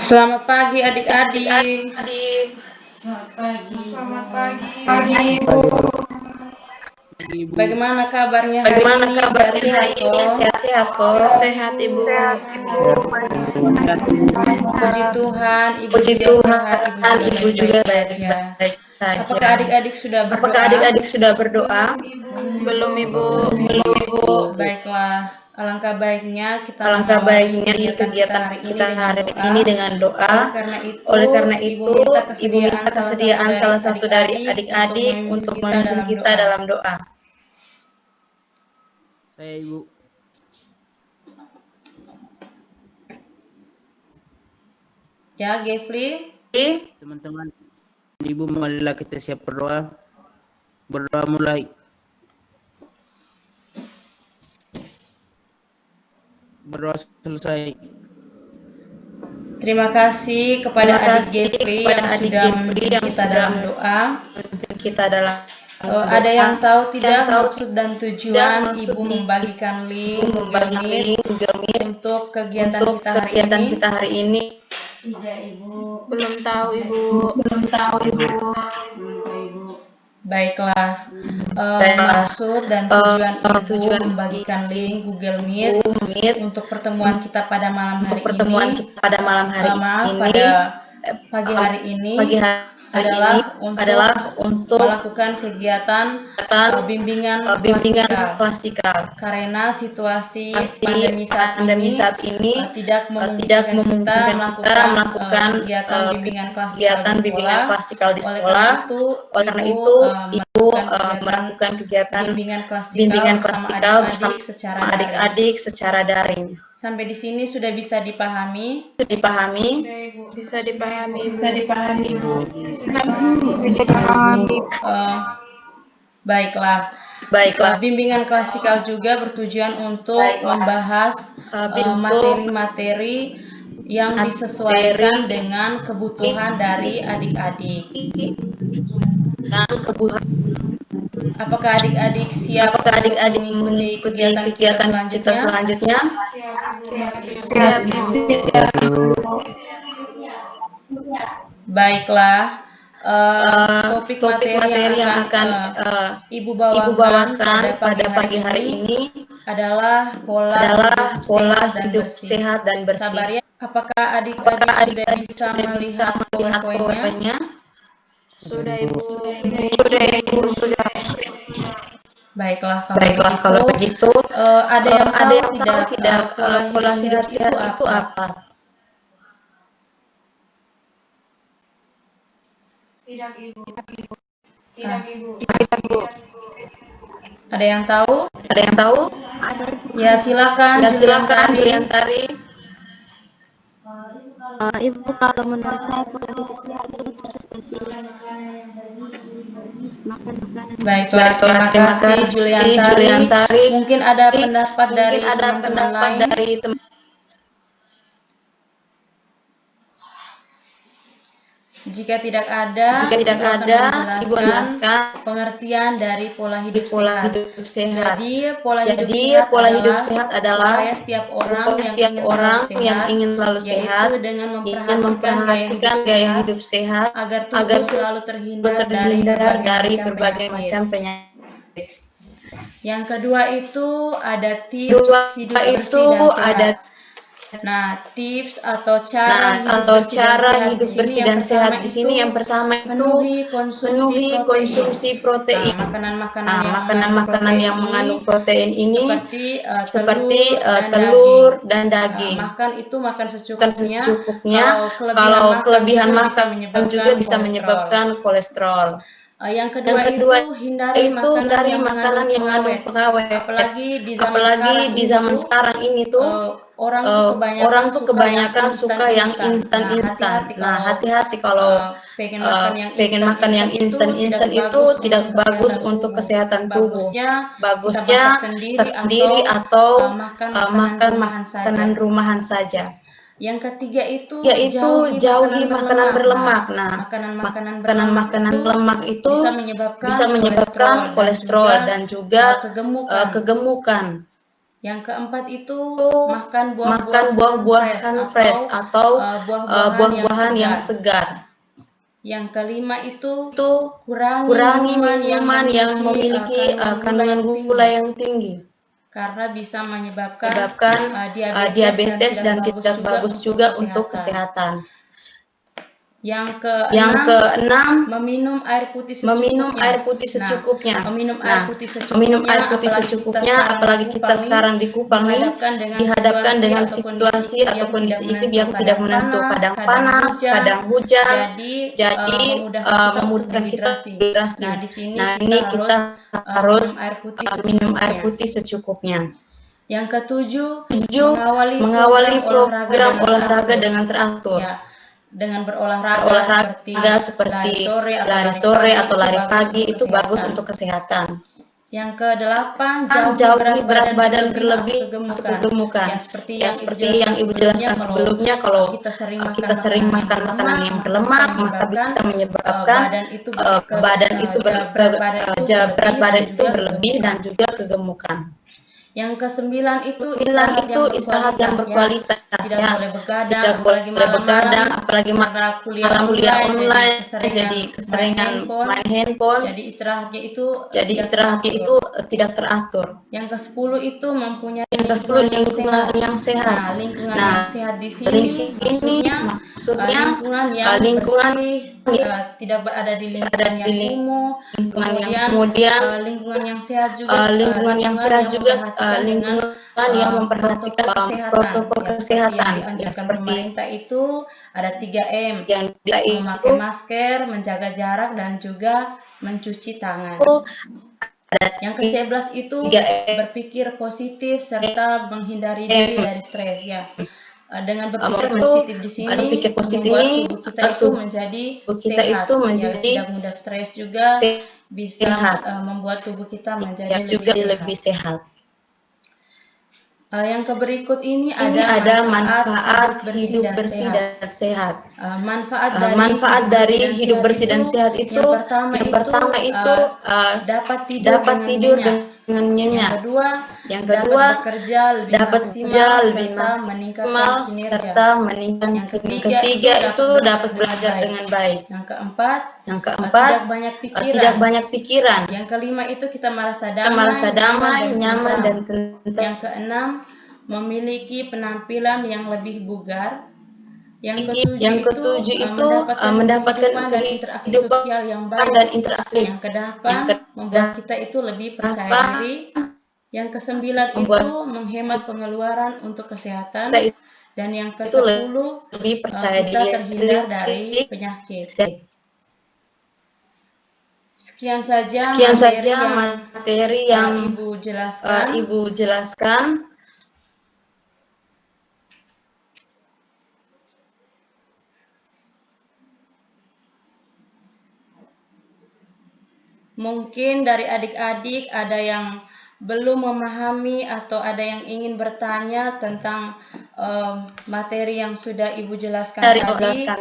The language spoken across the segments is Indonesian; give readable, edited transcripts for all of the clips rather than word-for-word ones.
Selamat pagi adik-adik. Adik, Selamat pagi. Selamat pagi, pagi Ibu. Ibu. Bagaimana kabarnya hari Bagaimana ini? kabarnya Sehat-sehat hari ini? kok? Sehat-sehat kok? Sehat, Ibu. Puji Tuhan, Ibu Puji juga sehat, Ibu Tuhan, juga Ibu baik-baik juga saja. baik-baik saja. Apakah adik-adik sudah Apakah berdoa? adik-adik sudah berdoa? Belum, Ibu. Belum, Ibu. Baiklah, alangkah baiknya kita Alangkah mengawali baiknya kegiatan kita kegiatan hari ini kita dengan hari doa. ini dengan doa. Oleh karena Itu, itu, minta Ibu minta kesediaan salah satu dari adik-adik untuk memimpin kita dalam doa. Saya Ibu. Ya, Gefli. Teman-teman, Ibu marilah kita siap berdoa. Berdoa mulai. Berdoa selesai. Terima kasih kepada adik Gefli yang sudah memimpin kita dalam doa. Kita dalam Ada yang tahu tidak maksud dan tujuan Ibu membagikan link Google Meet untuk kegiatan kita hari ini? Tidak, Ibu. Belum tahu, Ibu. Baiklah, maksud dan tujuan Ibu membagikan link Google Meet untuk pertemuan kita pada malam hari ini. Pada pagi hari ini adalah untuk melakukan kegiatan bimbingan klasikal. Karena situasi pandemi saat ini tidak memungkinkan kita melakukan kegiatan bimbingan klasikal di sekolah. Oleh karena itu, Ibu melakukan kegiatan bimbingan klasikal bersama adik-adik secara daring. Sampai di sini sudah bisa dipahami? Bisa dipahami, Ibu. Baiklah. Bimbingan klasikal juga bertujuan untuk membahas materi-materi yang disesuaikan dengan kebutuhan dari adik-adik. Apakah adik-adik siap untuk mengikuti kegiatan kita selanjutnya? Siap, Ibu. Baiklah. Topik materi yang akan Ibu bawakan pada pagi hari ini adalah pola hidup sehat dan bersih. Sabar ya. Apakah adik-adik sudah bisa melihat poin-poinnya? Sudah, Ibu. Baiklah, kalau begitu, ada yang tahu tidak pola hidup sehat itu apa? Tidak, Ibu. Ada yang tahu? Ya, silakan Juliantari. Ibu, kalau menurut saya pola hidup sehat itu seperti makan makanan. Baiklah, terima kasih Juliantari. Mungkin ada pendapat dari teman-teman lain. Jika tidak ada, Ibu akan menjelaskan pengertian dari pola hidup sehat. Jadi, pola hidup sehat adalah upaya setiap orang yang ingin selalu sehat, yaitu dengan memperhatikan gaya hidup sehat agar tubuh selalu terhindar dari berbagai macam penyakit. Yang kedua itu ada tips hidup bersih dan sehat. Nah, tips atau cara hidup bersih dan sehat di sini yang pertama itu penuhi konsumsi protein. Makanan-makanan yang mengandung protein ini seperti telur dan daging. Makan secukupnya. Kalau kelebihan makan juga bisa menyebabkan kolesterol. Yang kedua itu hindari makanan yang mengandung pengawet. Apalagi di zaman sekarang ini tuh orang tuh kebanyakan suka yang instan. Nah, hati-hati kalau pengen makan yang instan itu tidak bagus untuk kesehatan tubuh. Bagusnya masak sendiri atau makan makanan rumahan saja. Yang ketiga itu jauhi makanan berlemak. Nah, makanan berlemak itu bisa menyebabkan kolesterol dan juga kegemukan. Yang keempat itu Itu makan makan buah-buahan fresh atau buah-buahan yang segar. Yang kelima itu Itu kurangi minuman yang memiliki kandungan gula yang tinggi karena bisa menyebabkan diabetes dan tidak bagus juga untuk kesehatan. Yang keenam, meminum air putih secukupnya. Meminum air putih secukupnya, apalagi kita sekarang di Kupang dihadapkan dengan situasi atau kondisi iklim yang tidak menentu, kadang panas, kadang hujan, jadi memudahkan kita dehidrasi. Nah, ini kita harus minum air putih secukupnya. Yang ketujuh, mengawali program olahraga dengan teratur. Ya, dengan berolahraga seperti lari sore atau lari pagi itu bagus untuk kesehatan. Yang kedelapan, jauhi berat badan berlebih atau kegemukan. Ya, seperti yang Ibu jelaskan sebelumnya, kalau kita sering makan makanan yang berlemak, maka bisa menyebabkan berat badan itu berlebih dan juga kegemukan. Yang kesembilan itu istirahat yang berkualitas, tidak boleh begadang, apalagi malam kuliah online, jadi keseringan main handphone, jadi istirahatnya itu tidak teratur. Yang ke-10 itu mempunyai lingkungan yang sehat. Nah, lingkungan yang sehat di sini maksudnya lingkungan yang tidak berada di lingkungan yang kumuh, kemudian lingkungan yang sehat juga, lingkungan yang memperhatikan protokol kesehatan. Ya, seperti pemerintah itu ada 3M, yang memakai masker, menjaga jarak, dan juga mencuci tangan. Yang ke-11 itu berpikir positif serta menghindari diri dari stres, ya. Dengan berpikir positif di sini membuat tubuh kita itu menjadi sehat, ya, tidak mudah stres juga, bisa membuat tubuh kita menjadi lebih sehat. Yang berikut ini ada manfaat hidup bersih dan sehat. Manfaat dari hidup bersih dan sehat itu yang pertama itu dapat tidur dengan nyenyak. Yang kedua dapat bekerja lebih maksimal serta meningkatkan. Yang ketiga itu dapat belajar dengan baik. Yang keempat tidak banyak pikiran. Yang kelima itu kita merasa damai, nyaman dan tentram. Yang keenam memiliki penampilan yang lebih bugar. Yang ketujuh itu mendapatkan kehidupan sosial yang baik dan interaksi. Yang kedelapan membuat kita itu lebih percaya diri. Yang kesembilan itu menghemat pengeluaran untuk kesehatan. Dan yang ke-10 lebih percaya kita terhindar dari penyakit. Sekian saja materi yang Ibu jelaskan. Mungkin dari adik-adik ada yang belum memahami atau ada yang ingin bertanya tentang materi yang sudah Ibu jelaskan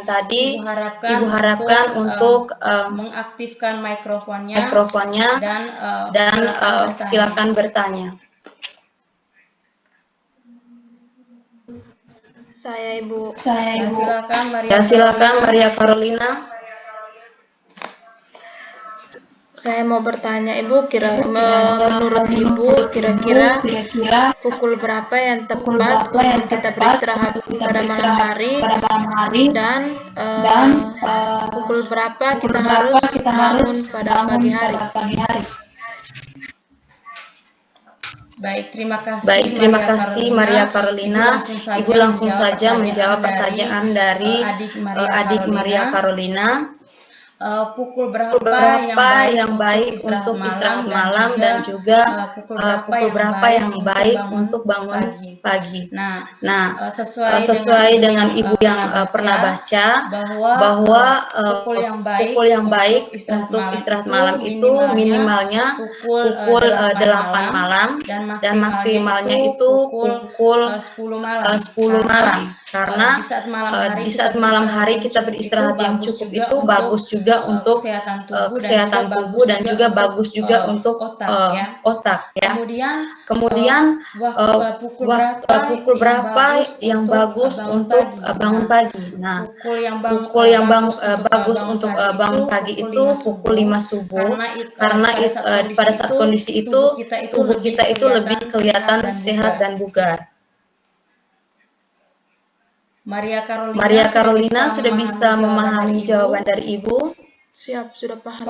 tadi. Ibu harapkan untuk mengaktifkan mikrofonnya dan silakan bertanya. Saya Ibu. Silakan Maria Carolina. Saya mau bertanya Ibu, menurut Ibu kira-kira pukul berapa yang tepat untuk kita beristirahat pada malam hari dan pukul berapa kita harus bangun pada pagi hari? Baik, terima kasih Maria Carolina. Ibu langsung saja menjawab pertanyaan dari adik Maria Carolina. Pukul berapa yang baik untuk istirahat malam dan juga pukul berapa yang baik untuk bangun pagi. Nah, sesuai dengan Ibu yang pernah baca bahwa pukul yang baik untuk istirahat malam itu minimalnya pukul 8 malam dan maksimalnya itu pukul 10 malam. Karena di saat malam hari kita beristirahat yang cukup itu bagus juga juga untuk kesehatan tubuh dan juga bagus juga untuk otak ya. Kemudian pukul berapa yang bagus untuk bangun pagi. Nah, pukul yang bagus untuk bangun pagi itu pukul 5 subuh, karena pada saat kondisi itu tubuh kita itu lebih kelihatan sehat dan bugar. Maria Carolina sudah bisa memahami jawaban dari Ibu? Siap, sudah paham.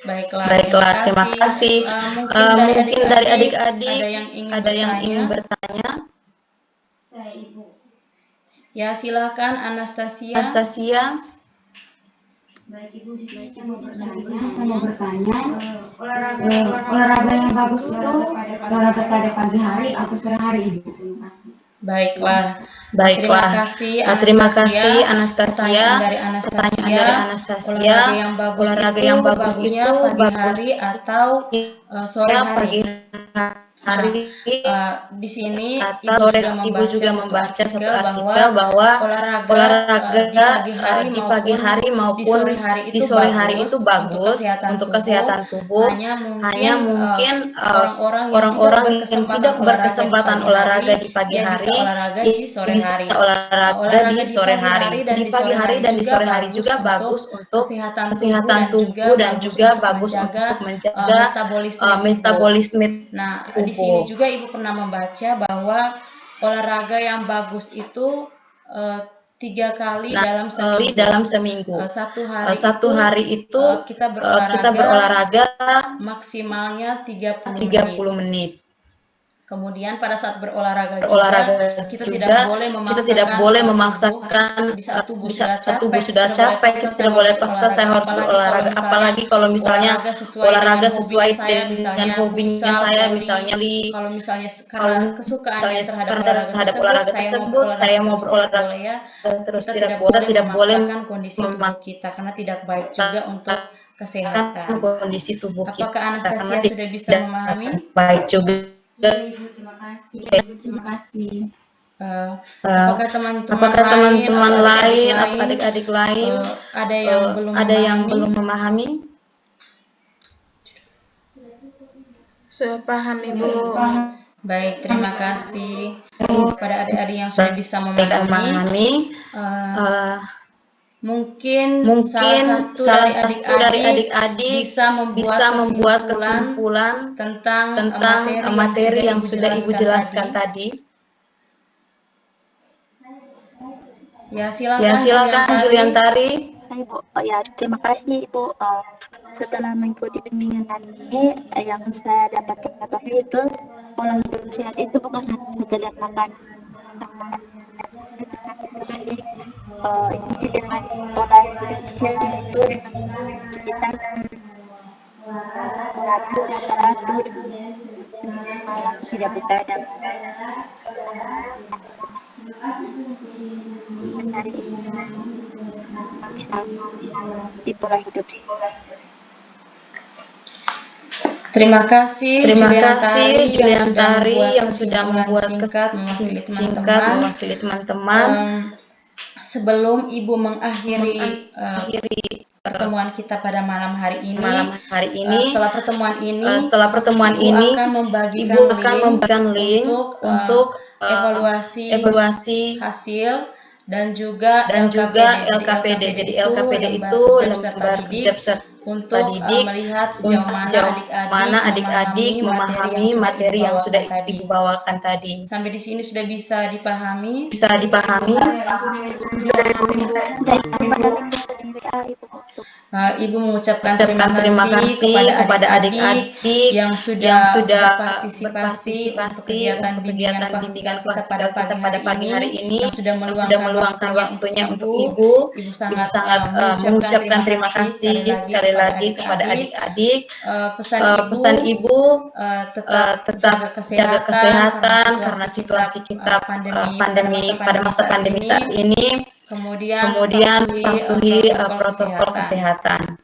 Baiklah, terima kasih. Mungkin dari adik-adik ada yang ingin bertanya? Saya Ibu. Ya, silakan Anastasia. Baik Ibu, di sini saya mau bertanya, olahraga yang bagus itu olahraga pada pagi hari atau sore hari Ibu? Baiklah. Terima kasih Anastasia. Pertanyaan dari Anastasia. Olahraga yang bagus itu pagi hari atau sore hari. Di sini Ibu juga membaca satu artikel bahwa olahraga di pagi hari maupun di sore hari itu bagus untuk kesehatan tubuh. Hanya mungkin orang-orang yang tidak berkesempatan olahraga di pagi hari bisa olahraga di sore hari. Di pagi hari dan di sore hari juga bagus untuk kesehatan tubuh dan juga bagus untuk menjaga metabolisme tubuh. Di sini juga Ibu pernah membaca bahwa olahraga yang bagus itu 3 kali dalam seminggu. Satu hari itu kita berolahraga maksimalnya 30 menit. Kemudian pada saat berolahraga kita tidak boleh memaksakan di saat tubuh sudah capek, kita tidak boleh paksa saya harus berolahraga. Apalagi kalau misalnya olahraga sesuai dengan hobinya saya, misalnya karena kesukaannya terhadap olahraga tersebut, saya mau berolahraga terus, tidak boleh memaksakan kondisi tubuh kita karena tidak baik juga untuk kesehatan kondisi tubuh kita. Apakah Anastasia sudah bisa memahami? Baik juga. Ibu, terima kasih. Apakah teman-teman lain atau adik-adik lain ada yang belum memahami? Sudah paham Ibu. Baik, terima kasih kepada adik-adik yang sudah bisa memahami. Mungkin salah satu dari adik-adik bisa membuat kesimpulan tentang materi yang sudah Ibu jelaskan tadi. Ya, silakan Juliantari. Ibu, terima kasih Ibu. Setelah mengikuti bimbingan ini, yang saya dapat ketahui itu pola hidup sehat itu bukan hanya sekedar makan. Ini dengan pola hidup sehat itu kita olahraga yang teratur, malam tidak begadang. Hari ini bisa di pola hidup. Terima kasih Juliantari yang sudah membuat singkat mewakili teman-teman. Sebelum Ibu mengakhiri pertemuan kita pada malam hari ini, setelah pertemuan ini, Ibu akan membagikan link untuk evaluasi hasil dan juga LKPD. Jadi LKPD itu lembar kerja peserta didik melihat sejauh mana adik-adik memahami materi yang sudah Ibu bawakan tadi. Sampai di sini sudah bisa dipahami? Ibu mengucapkan terima kasih kepada adik-adik yang sudah berpartisipasi untuk kegiatan bimbingan klasikal kita pada pagi hari ini, yang sudah meluangkan waktunya untuk Ibu. Ibu sangat mengucapkan terima kasih sekali lagi kepada adik-adik. Pesan Ibu tetap jaga kesehatan karena situasi kita pandemi pada masa pandemi saat ini. Kemudian patuhi protokol kesehatan.